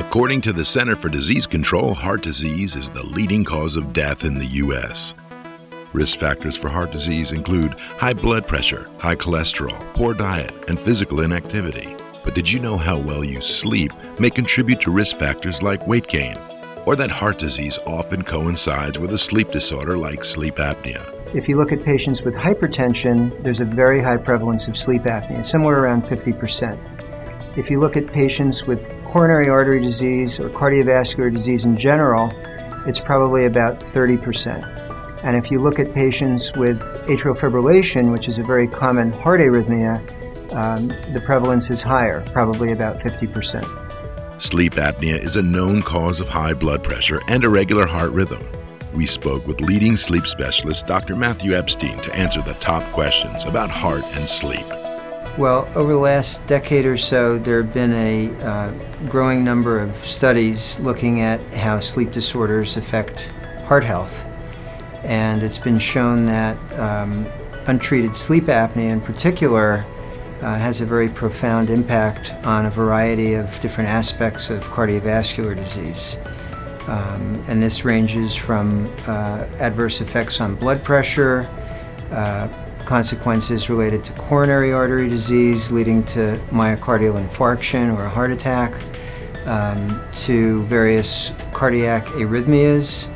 According to the Center for Disease Control, heart disease is the leading cause of death in the U.S. Risk factors for heart disease include high blood pressure, high cholesterol, poor diet, and physical inactivity. But did you know how well you sleep may contribute to risk factors like weight gain? Or that heart disease often coincides with a sleep disorder like sleep apnea? If you look at patients with hypertension, there's a very high prevalence of sleep apnea, somewhere around 50%. If you look at patients with coronary artery disease or cardiovascular disease in general, it's probably about 30%. And if you look at patients with atrial fibrillation, which is a very common heart arrhythmia, the prevalence is higher, probably about 50%. Sleep apnea is a known cause of high blood pressure and irregular heart rhythm. We spoke with leading sleep specialist Dr. Matthew Epstein to answer the top questions about heart and sleep. Well, over the last decade or so, there have been a growing number of studies looking at how sleep disorders affect heart health. And it's been shown that untreated sleep apnea in particular has a very profound impact on a variety of different aspects of cardiovascular disease. And this ranges from adverse effects on blood pressure, consequences related to coronary artery disease leading to myocardial infarction or a heart attack, to various cardiac arrhythmias,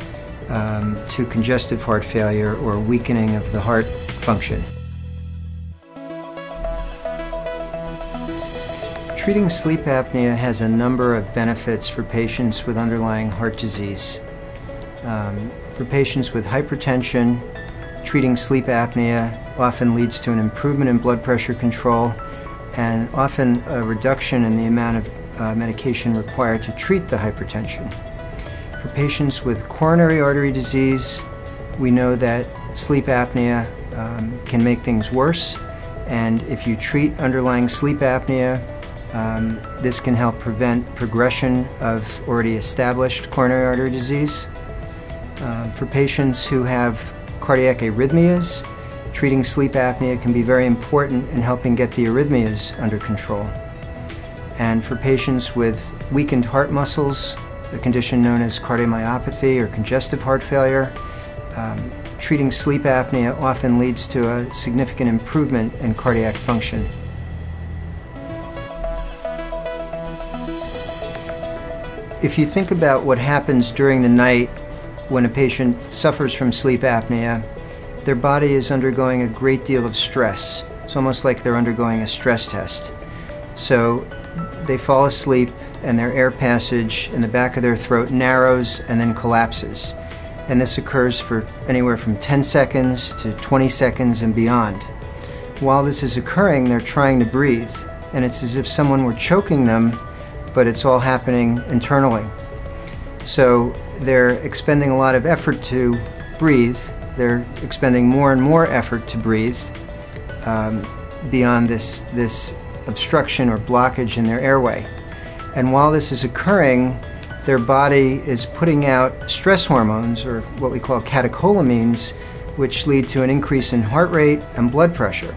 to congestive heart failure or weakening of the heart function. Treating sleep apnea has a number of benefits for patients with underlying heart disease. For patients with hypertension, treating sleep apnea often leads to an improvement in blood pressure control and often a reduction in the amount of medication required to treat the hypertension. For patients with coronary artery disease, we know that sleep apnea can make things worse, and if you treat underlying sleep apnea, this can help prevent progression of already established coronary artery disease. For patients who have cardiac arrhythmias, treating sleep apnea can be very important in helping get the arrhythmias under control. And for patients with weakened heart muscles, a condition known as cardiomyopathy or congestive heart failure, treating sleep apnea often leads to a significant improvement in cardiac function. If you think about what happens during the night when a patient suffers from sleep apnea, their body is undergoing a great deal of stress. It's almost like they're undergoing a stress test. So they fall asleep and their air passage in the back of their throat narrows and then collapses. And this occurs for anywhere from 10 seconds to 20 seconds and beyond. While this is occurring, they're trying to breathe, and it's as if someone were choking them, but it's all happening internally. So they're expending a lot of effort to breathe. They're expending more and more effort to breathe beyond this obstruction or blockage in their airway. And while this is occurring, their body is putting out stress hormones, or what we call catecholamines, which lead to an increase in heart rate and blood pressure.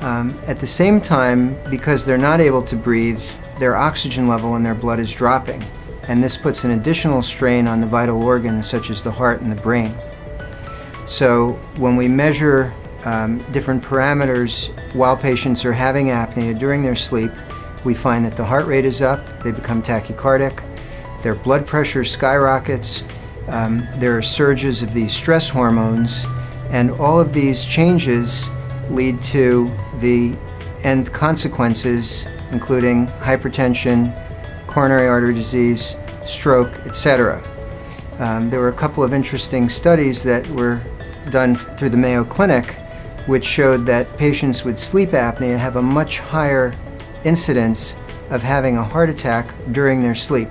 At the same time, because they're not able to breathe, their oxygen level in their blood is dropping, and this puts an additional strain on the vital organs such as the heart and the brain. So when we measure different parameters while patients are having apnea during their sleep, we find that the heart rate is up, they become tachycardic, their blood pressure skyrockets, there are surges of these stress hormones, and all of these changes lead to the end consequences, including hypertension, coronary artery disease, stroke, etc. There were a couple of interesting studies that were done through the Mayo Clinic which showed that patients with sleep apnea have a much higher incidence of having a heart attack during their sleep.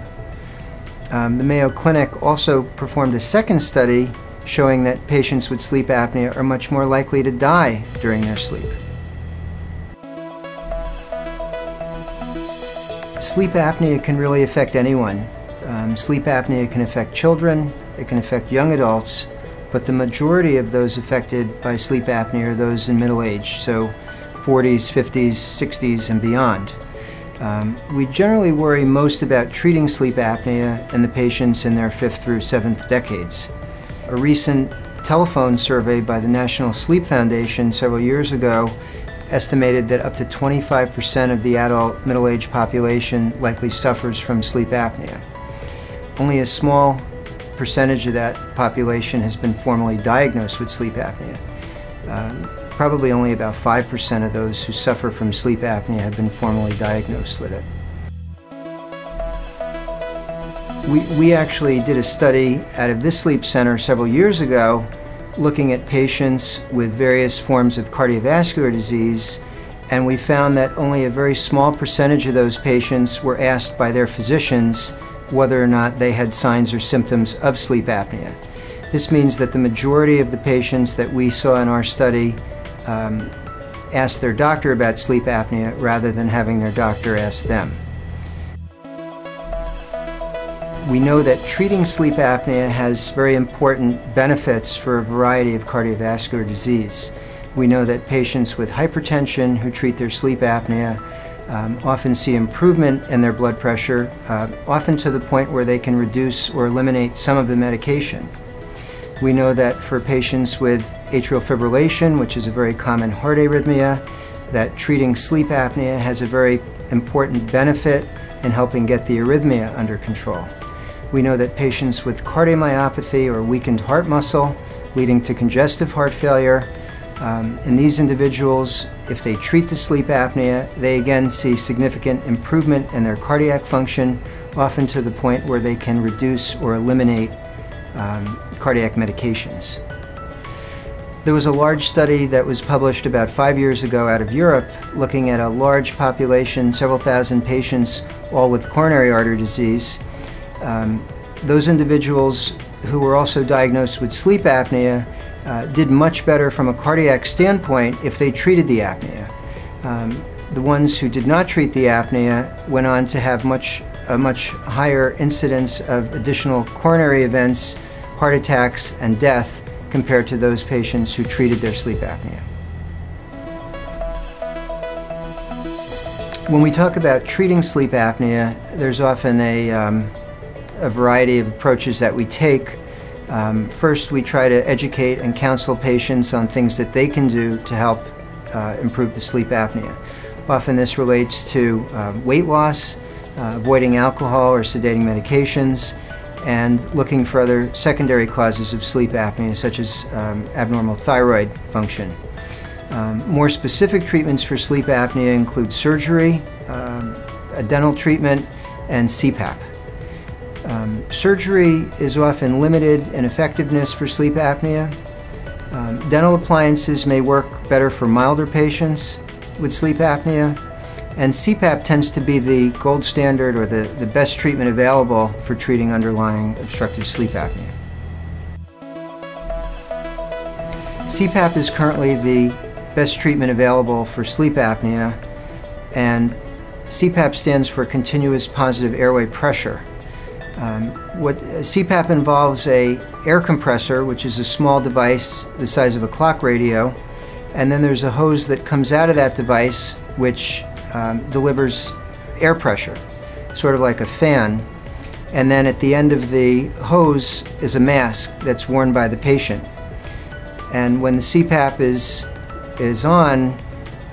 The Mayo Clinic also performed a second study showing that patients with sleep apnea are much more likely to die during their sleep. Sleep apnea can really affect anyone. Sleep apnea can affect children, it can affect young adults, but the majority of those affected by sleep apnea are those in middle age, so 40s, 50s, 60s, and beyond. We generally worry most about treating sleep apnea in the patients in their 5th through 7th decades. A recent telephone survey by the National Sleep Foundation several years ago estimated that up to 25% of the adult middle-aged population likely suffers from sleep apnea. Only a small percentage of that population has been formally diagnosed with sleep apnea. Probably only about 5% of those who suffer from sleep apnea have been formally diagnosed with it. We actually did a study out of this sleep center several years ago looking at patients with various forms of cardiovascular disease, and we found that only a very small percentage of those patients were asked by their physicians whether or not they had signs or symptoms of sleep apnea. This means that the majority of the patients that we saw in our study asked their doctor about sleep apnea rather than having their doctor ask them. We know that treating sleep apnea has very important benefits for a variety of cardiovascular disease. We know that patients with hypertension who treat their sleep apnea often see improvement in their blood pressure, often to the point where they can reduce or eliminate some of the medication. We know that for patients with atrial fibrillation, which is a very common heart arrhythmia, that treating sleep apnea has a very important benefit in helping get the arrhythmia under control. We know that patients with cardiomyopathy or weakened heart muscle leading to congestive heart failure, in these individuals, if they treat the sleep apnea, they again see significant improvement in their cardiac function, often to the point where they can reduce or eliminate cardiac medications. There was a large study that was published about 5 years ago out of Europe looking at a large population, several thousand patients, all with coronary artery disease. Those individuals who were also diagnosed with sleep apnea did much better from a cardiac standpoint if they treated the apnea. The ones who did not treat the apnea went on to have a much higher incidence of additional coronary events, heart attacks, and death compared to those patients who treated their sleep apnea. When we talk about treating sleep apnea, there's often a variety of approaches that we take. First, we try to educate and counsel patients on things that they can do to help improve the sleep apnea. Often this relates to weight loss, avoiding alcohol or sedating medications, and looking for other secondary causes of sleep apnea, such as abnormal thyroid function. More specific treatments for sleep apnea include surgery, a dental treatment, and CPAP. Surgery is often limited in effectiveness for sleep apnea. Dental appliances may work better for milder patients with sleep apnea, and CPAP tends to be the gold standard or the best treatment available for treating underlying obstructive sleep apnea. CPAP is currently the best treatment available for sleep apnea, and CPAP stands for continuous positive airway pressure. CPAP involves an air compressor, which is a small device the size of a clock radio, and then there's a hose that comes out of that device which delivers air pressure, sort of like a fan. And then at the end of the hose is a mask that's worn by the patient. And when the CPAP is on,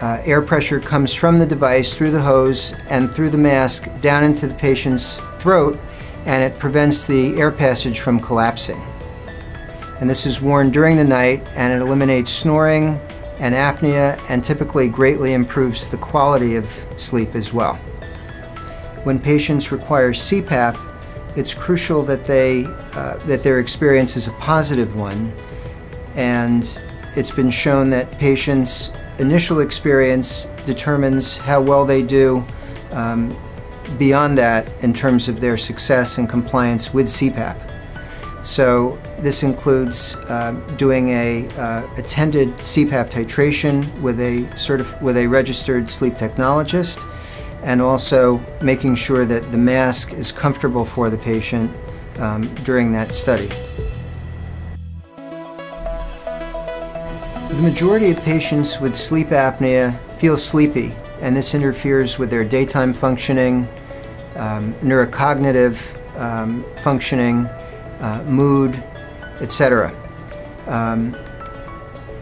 air pressure comes from the device through the hose and through the mask down into the patient's throat, and it prevents the air passage from collapsing. And this is worn during the night, and it eliminates snoring and apnea, and typically greatly improves the quality of sleep as well. When patients require CPAP, it's crucial that their experience is a positive one, and it's been shown that patients' initial experience determines how well they do beyond that in terms of their success and compliance with CPAP. So this includes doing a attended CPAP titration with a registered sleep technologist, and also making sure that the mask is comfortable for the patient during that study. The majority of patients with sleep apnea feel sleepy and this interferes with their daytime functioning, neurocognitive functioning, mood, etc.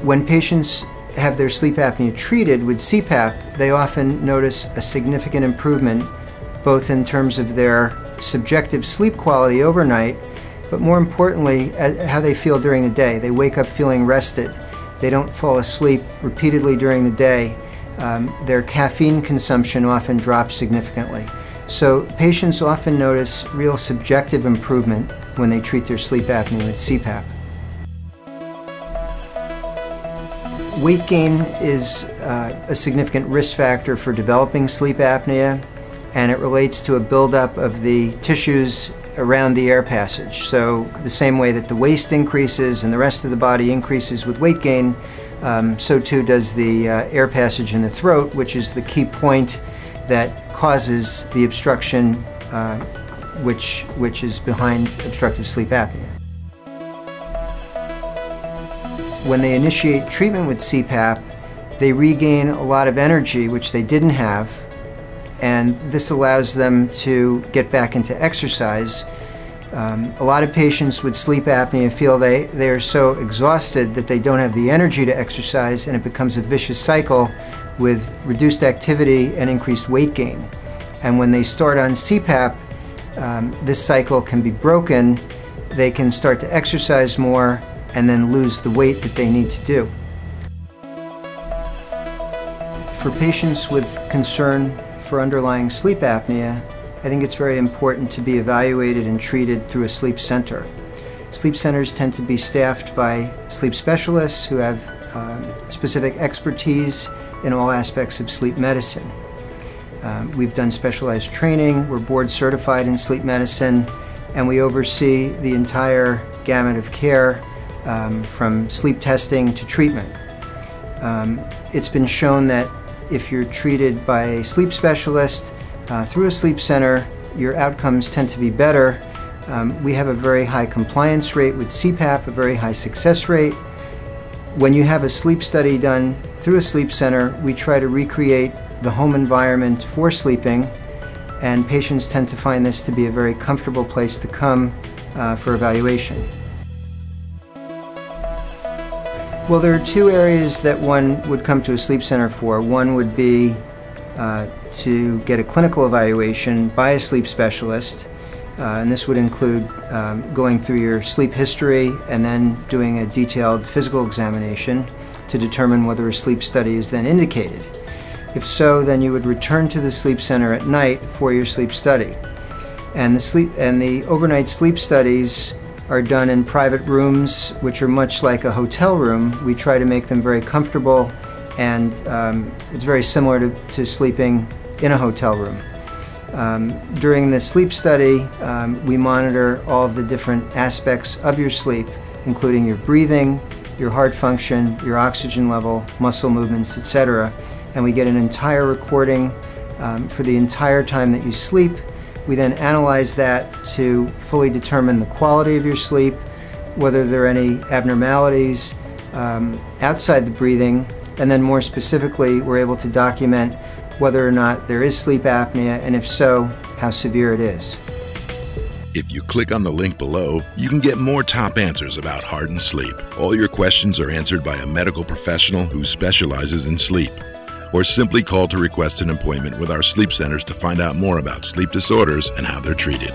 When patients have their sleep apnea treated with CPAP, they often notice a significant improvement, both in terms of their subjective sleep quality overnight, but more importantly, how they feel during the day. They wake up feeling rested. They don't fall asleep repeatedly during the day. Their caffeine consumption often drops significantly. So patients often notice real subjective improvement when they treat their sleep apnea with CPAP. Weight gain is a significant risk factor for developing sleep apnea, and it relates to a buildup of the tissues around the air passage. So the same way that the waist increases and the rest of the body increases with weight gain, so too does the air passage in the throat, which is the key point that causes the obstruction which is behind obstructive sleep apnea. When they initiate treatment with CPAP, they regain a lot of energy which they didn't have, and this allows them to get back into exercise. A lot of patients with sleep apnea feel they are so exhausted that they don't have the energy to exercise, and it becomes a vicious cycle with reduced activity and increased weight gain. And when they start on CPAP, this cycle can be broken. They can start to exercise more and then lose the weight that they need to do. For patients with concern for underlying sleep apnea, I think it's very important to be evaluated and treated through a sleep center. Sleep centers tend to be staffed by sleep specialists who have specific expertise in all aspects of sleep medicine. We've done specialized training, we're board certified in sleep medicine, and we oversee the entire gamut of care from sleep testing to treatment. It's been shown that if you're treated by a sleep specialist through a sleep center, your outcomes tend to be better. We have a very high compliance rate with CPAP, a very high success rate. When you have a sleep study done through a sleep center, we try to recreate the home environment for sleeping, and patients tend to find this to be a very comfortable place to come for evaluation. Well, there are two areas that one would come to a sleep center for. One would be to get a clinical evaluation by a sleep specialist, and this would include going through your sleep history and then doing a detailed physical examination to determine whether a sleep study is then indicated. If so, then you would return to the sleep center at night for your sleep study. And the overnight sleep studies are done in private rooms, which are much like a hotel room. We try to make them very comfortable, and it's very similar to sleeping in a hotel room. During the sleep study, we monitor all of the different aspects of your sleep, including your breathing, your heart function, your oxygen level, muscle movements, etc. And we get an entire recording for the entire time that you sleep. We then analyze that to fully determine the quality of your sleep, whether there are any abnormalities outside the breathing, and then more specifically, we're able to document whether or not there is sleep apnea, and if so, how severe it is. If you click on the link below, you can get more top answers about heart and sleep. All your questions are answered by a medical professional who specializes in sleep. Or simply call to request an appointment with our sleep centers to find out more about sleep disorders and how they're treated.